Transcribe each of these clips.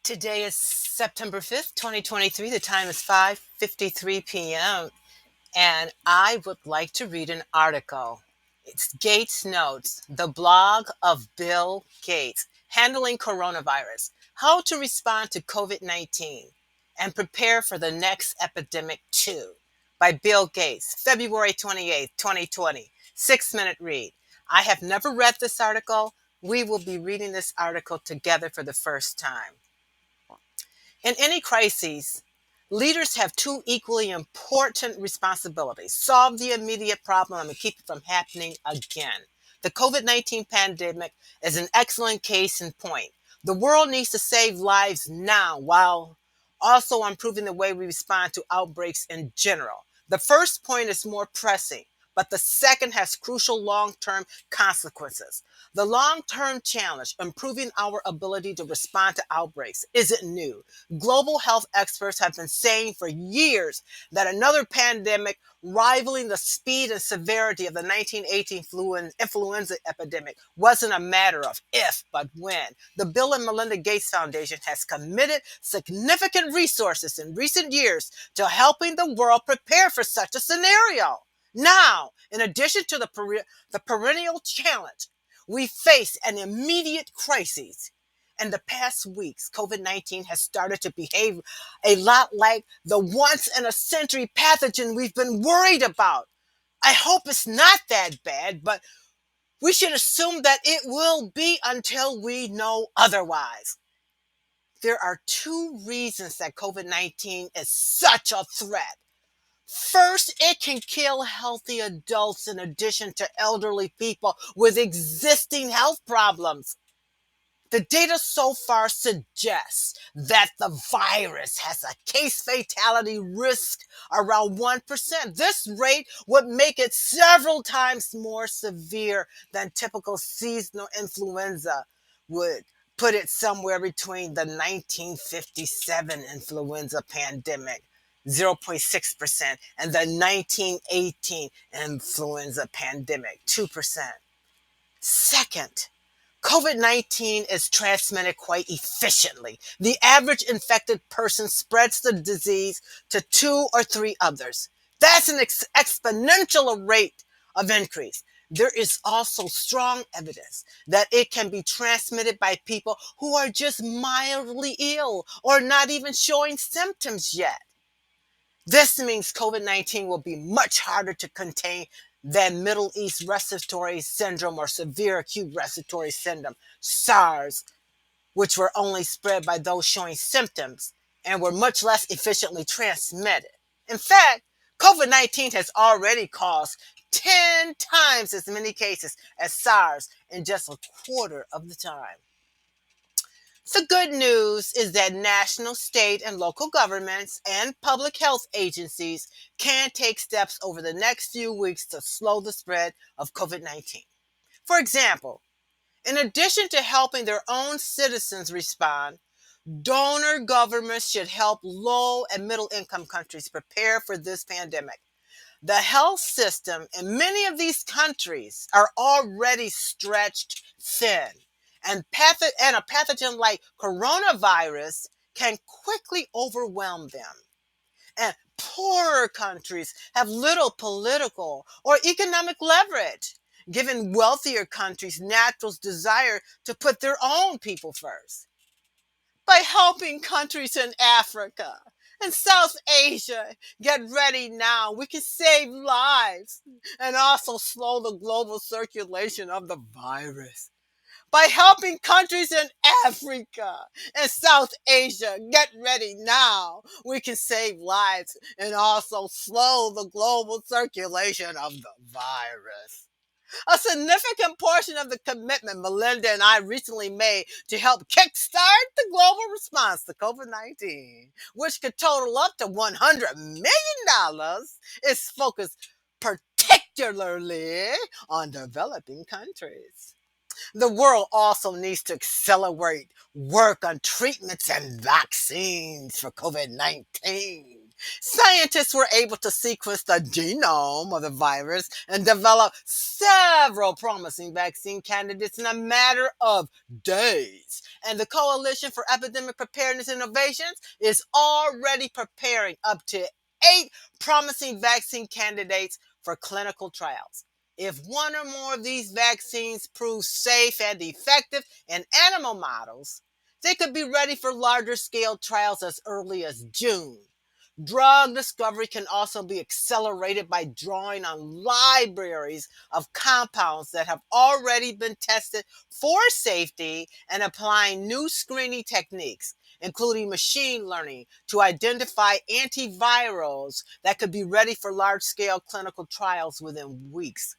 Today is September 5th, 2023. The time is 5:53 p.m. and I would like to read an article. It's Gates Notes, the blog of Bill Gates, handling coronavirus, how to respond to COVID-19 and prepare for the next epidemic too, by Bill Gates, February 28th, 2020. 6-minute read. I have never read this article. We will be reading this article together for the first time. In any crisis, leaders have two equally important responsibilities: solve the immediate problem and keep it from happening again. The COVID 19 pandemic is an excellent case in point. The world needs to save lives now while also improving the way we respond to outbreaks in general. The first point is more pressing, but the second has crucial long term consequences. The long term challenge, improving our ability to respond to outbreaks, isn't new. Global health experts have been saying for years that another pandemic rivaling the speed and severity of the 1918 influenza epidemic wasn't a matter of if, but when. The Bill and Melinda Gates Foundation has committed significant resources in recent years to helping the world prepare for such a scenario. Now, in addition to the perennial challenge, we face an immediate crisis. In the past weeks, COVID 19 has started to behave a lot like the once in a century pathogen we've been worried about. I hope it's not that bad, but we should assume that it will be until we know otherwise. There are two reasons that COVID 19 is such a threat. First, it can kill healthy adults in addition to elderly people with existing health problems. The data so far suggests that the virus has a case fatality risk around 1%. This rate would make it several times more severe than typical seasonal influenza would, put it somewhere between the 1957 influenza pandemic, 0.6%, and the 1918 influenza pandemic, 2%. Second, COVID 19 is transmitted quite efficiently. The average infected person spreads the disease to two or three others. That's an exponential rate of increase. There is also strong evidence that it can be transmitted by people who are just mildly ill or not even showing symptoms yet. This means COVID 19 will be much harder to contain than Middle East respiratory syndrome or severe acute respiratory syndrome, SARS, which were only spread by those showing symptoms and were much less efficiently transmitted. In fact, COVID 19 has already caused 10 times as many cases as SARS in just a quarter of the time. The good news is that national, state, and local governments and public health agencies can take steps over the next few weeks to slow the spread of COVID 19. For example, in addition to helping their own citizens respond, donor governments should help low and middle income countries prepare for this pandemic. The health system in many of these countries are already stretched thin, and a pathogen like coronavirus can quickly overwhelm them. And poorer countries have little political or economic leverage, giving wealthier countries natural desire to put their own people first. By helping countries in Africa and South Asia get ready now, we can save lives and also slow the global circulation of the virus. By helping countries in Africa and South Asia get ready now, we can save lives and also slow the global circulation of the virus. A significant portion of the commitment Melinda and I recently made to help kickstart the global response to COVID 19, which could total up to $100 million, is focused particularly on developing countries. The world also needs to accelerate work on treatments and vaccines for COVID 19. Scientists were able to sequence the genome of the virus and develop several promising vaccine candidates in a matter of days. And the Coalition for Epidemic Preparedness Innovations is already preparing up to 8 promising vaccine candidates for clinical trials. If one or more of these vaccines prove safe and effective in animal models, they could be ready for larger scale trials as early as June. Drug discovery can also be accelerated by drawing on libraries of compounds that have already been tested for safety and applying new screening techniques, including machine learning, to identify antivirals that could be ready for large scale clinical trials within weeks.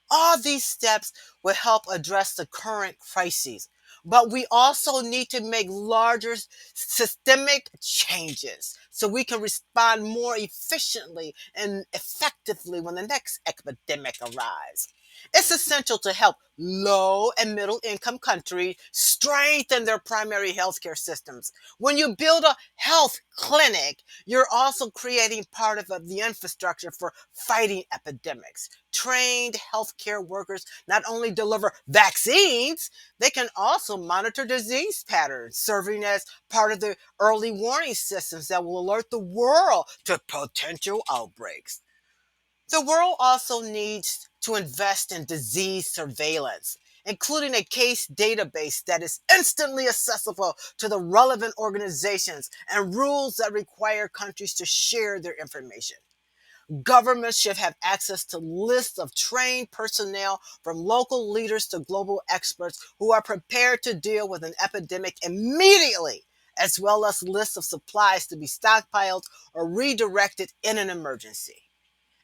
All these steps will help address the current crises, but we also need to make larger systemic changes so we can respond more efficiently and effectively when the next epidemic arrives. It's essential to help low and middle income countries strengthen their primary healthcare systems. When you build a health clinic, you're also creating part of the infrastructure for fighting epidemics. Trained healthcare workers not only deliver vaccines, they can also monitor disease patterns, serving as part of the early warning systems that will alert the world to potential outbreaks. The world also needs to invest in disease surveillance, including a case database that is instantly accessible to the relevant organizations and rules that require countries to share their information. Governments should have access to lists of trained personnel from local leaders to global experts who are prepared to deal with an epidemic immediately, as well as lists of supplies to be stockpiled or redirected in an emergency.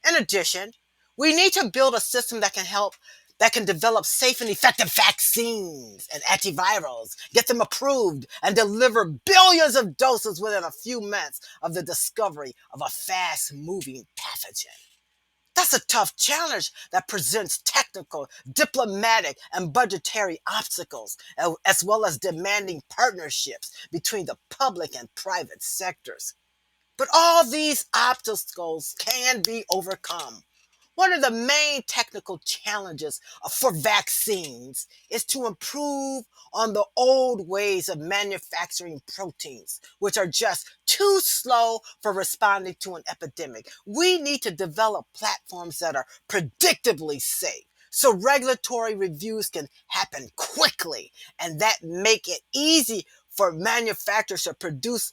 In addition, we need to build a system that can develop safe and effective vaccines and antivirals, get them approved, and deliver billions of doses within a few months of the discovery of a fast moving pathogen. That's a tough challenge that presents technical, diplomatic, and budgetary obstacles, as well as demanding partnerships between the public and private sectors. But all these obstacles can be overcome. One of the main technical challenges for vaccines is to improve on the old ways of manufacturing proteins, which are just too slow for responding to an epidemic. We need to develop platforms that are predictably safe, so regulatory reviews can happen quickly and that make it easy for manufacturers to produce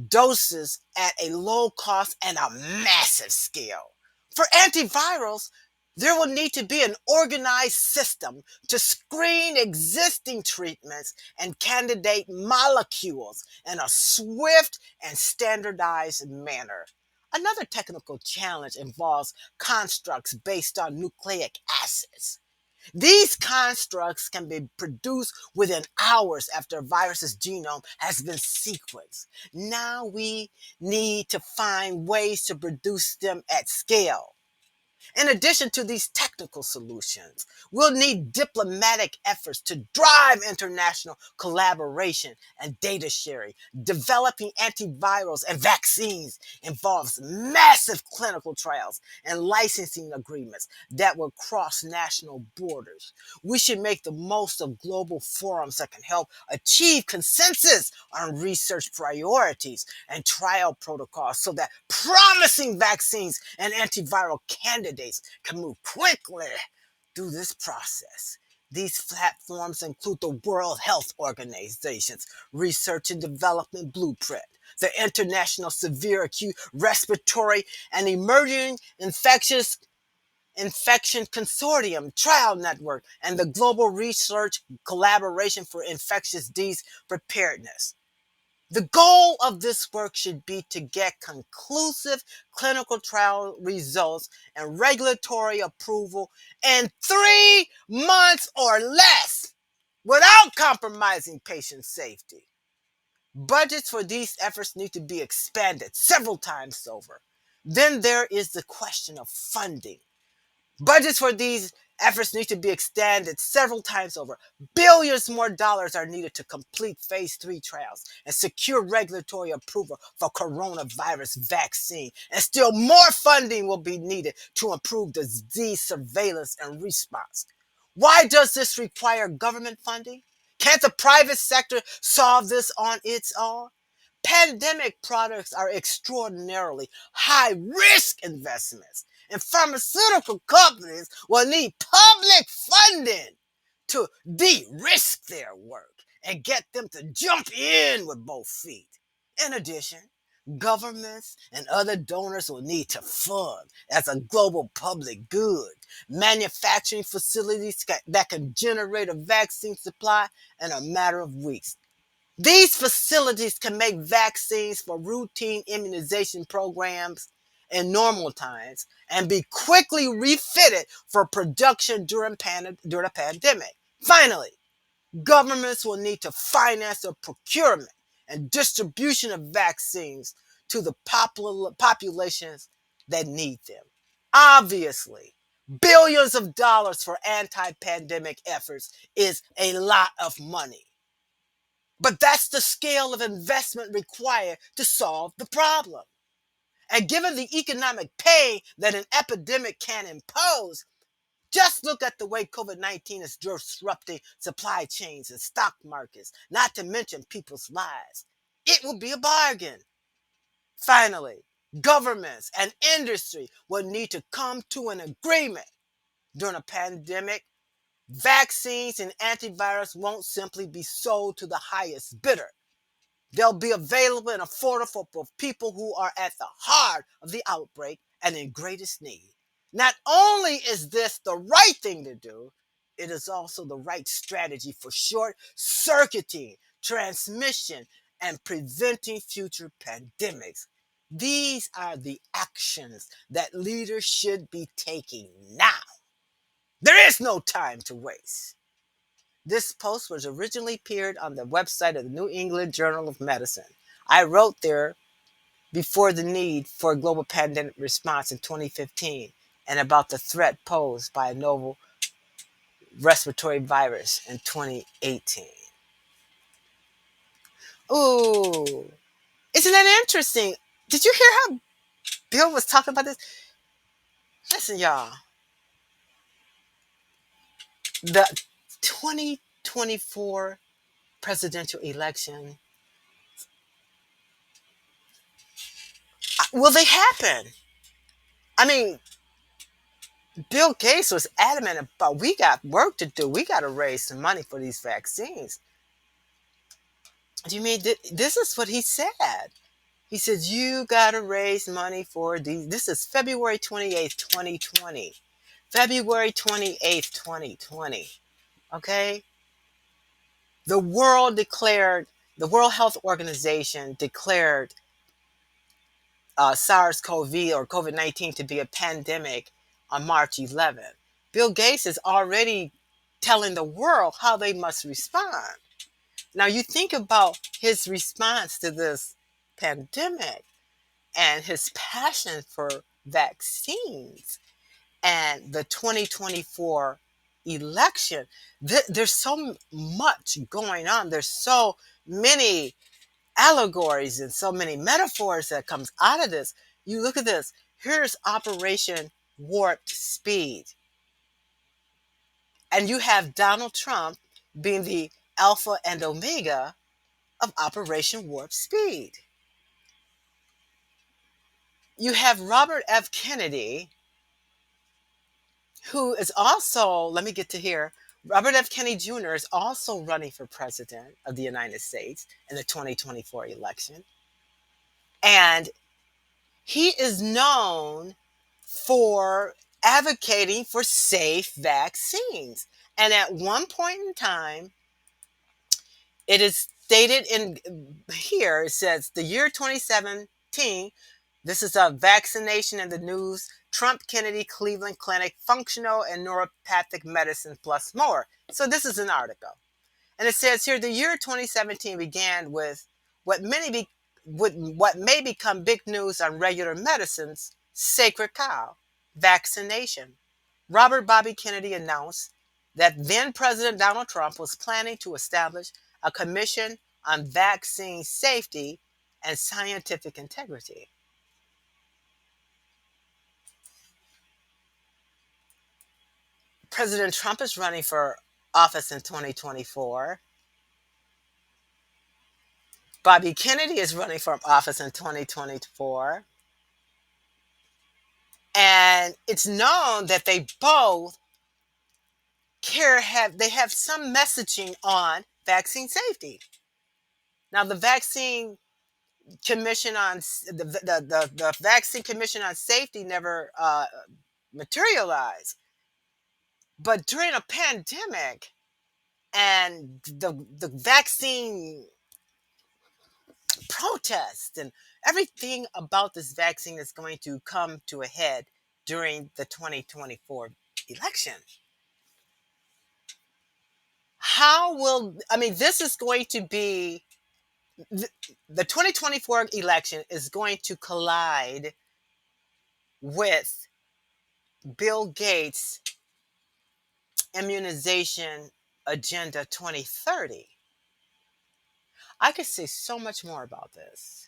doses at a low cost and a massive scale. For antivirals, there will need to be an organized system to screen existing treatments and candidate molecules in a swift and standardized manner. Another technical challenge involves constructs based on nucleic acids. These constructs can be produced within hours after a virus's genome has been sequenced. Now we need to find ways to produce them at scale. In addition to these technical solutions, we'll need diplomatic efforts to drive international collaboration and data sharing. Developing antivirals and vaccines involves massive clinical trials and licensing agreements that will cross national borders. We should make the most of global forums that can help achieve consensus on research priorities and trial protocols so that promising vaccines and antiviral candidates can move quickly through this process. These platforms include the World Health Organization's Research and Development Blueprint, the International Severe Acute Respiratory and Emerging Infection Consortium Trial Network, and the Global Research Collaboration for Infectious Disease Preparedness. The goal of this work should be to get conclusive clinical trial results and regulatory approval in 3 months or less without compromising patient safety. Budgets for these efforts need to be expanded several times over. Then there is the question of funding. Budgets for these Efforts need to be extended several times over. Billions more dollars are needed to complete phase 3 trials and secure regulatory approval for coronavirus vaccine. And still more funding will be needed to improve disease surveillance and response. Why does this require government funding? Can't the private sector solve this on its own? Pandemic products are extraordinarily high risk investments, and pharmaceutical companies will need public funding to de risk their work and get them to jump in with both feet. In addition, governments and other donors will need to fund, as a global public good, manufacturing facilities that can generate a vaccine supply in a matter of weeks. These facilities can make vaccines for routine immunization programs in normal times and be quickly refitted for production during a pandemic. Finally, governments will need to finance the procurement and distribution of vaccines to the populations that need them. Obviously, billions of dollars for anti-pandemic efforts is a lot of money. But that's the scale of investment required to solve the problem. And given the economic pain that an epidemic can impose, just look at the way COVID-19 is disrupting supply chains and stock markets, not to mention people's lives. It will be a bargain. Finally, governments and industry will need to come to an agreement. During a pandemic, vaccines and antivirus won't simply be sold to the highest bidder. They'll be available and affordable for people who are at the heart of the outbreak and in greatest need. Not only is this the right thing to do, it is also the right strategy for short circuiting transmission and preventing future pandemics. These are the actions that leaders should be taking now. There is no time to waste. This post was originally appeared on the website of the New England Journal of Medicine. I wrote there before the need for a global pandemic response in 2015 and about the threat posed by a novel respiratory virus in 2018. Ooh, isn't that interesting? Did you hear how Bill was talking about this? Listen, y'all, the 2024 presidential election, will they happen? I mean, Bill Gates was adamant about we got work to do. We got to raise some money for these vaccines. Do you mean this is what he said? He said, you got to raise money for these. This is February 28th, 2020. February 28th, 2020. Okay? The world declared, the World Health Organization declared SARS-CoV or COVID-19 to be a pandemic on March 11th. Bill Gates is already telling the world how they must respond. Now, you think about his response to this pandemic and his passion for vaccines and the 2024 election. There's so much going on. There's so many allegories and so many metaphors that comes out of this. You look at this. Here's Operation Warp Speed. And you have Donald Trump being the alpha and omega of Operation Warp Speed. You have Robert F. Kennedy, who is also, let me get to here, Robert F. Kennedy Jr. is also running for president of the United States in the 2024 election. And he is known for advocating for safe vaccines. And at one point in time, it is stated in here, it says the year 2017, this is a vaccination in the news, Trump Kennedy Cleveland Clinic, functional and neuropathic medicine plus more. So this is an article. And it says here, the year 2017 began with what what may become big news on regular medicine's sacred cow, vaccination. Robert Bobby Kennedy announced that then President Donald Trump was planning to establish a commission on vaccine safety and scientific integrity. President Trump is running for office in 2024. Bobby Kennedy is running for office in 2024. And it's known that they both they have some messaging on vaccine safety. Now, the vaccine commission on the vaccine commission on safety never materialized, but during a pandemic and the vaccine protest and everything about this vaccine is going to come to a head during the 2024 election. How will, I mean, this is going to be the 2024 election is going to collide with Bill Gates' immunization agenda 2030. I could say so much more about this,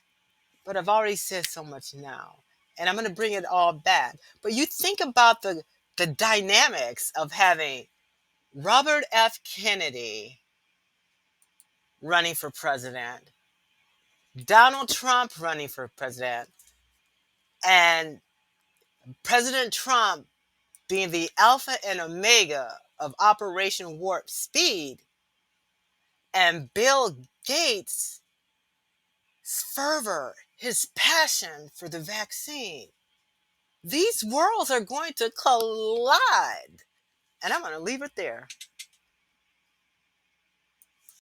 but I've already said so much now, and I'm going to bring it all back. But you think about the dynamics of having Robert F. Kennedy running for president, Donald Trump running for president, and President Trump being the alpha and omega of Operation Warp Speed, and Bill Gates' fervor, his passion for the vaccine. These worlds are going to collide. And I'm going to leave it there.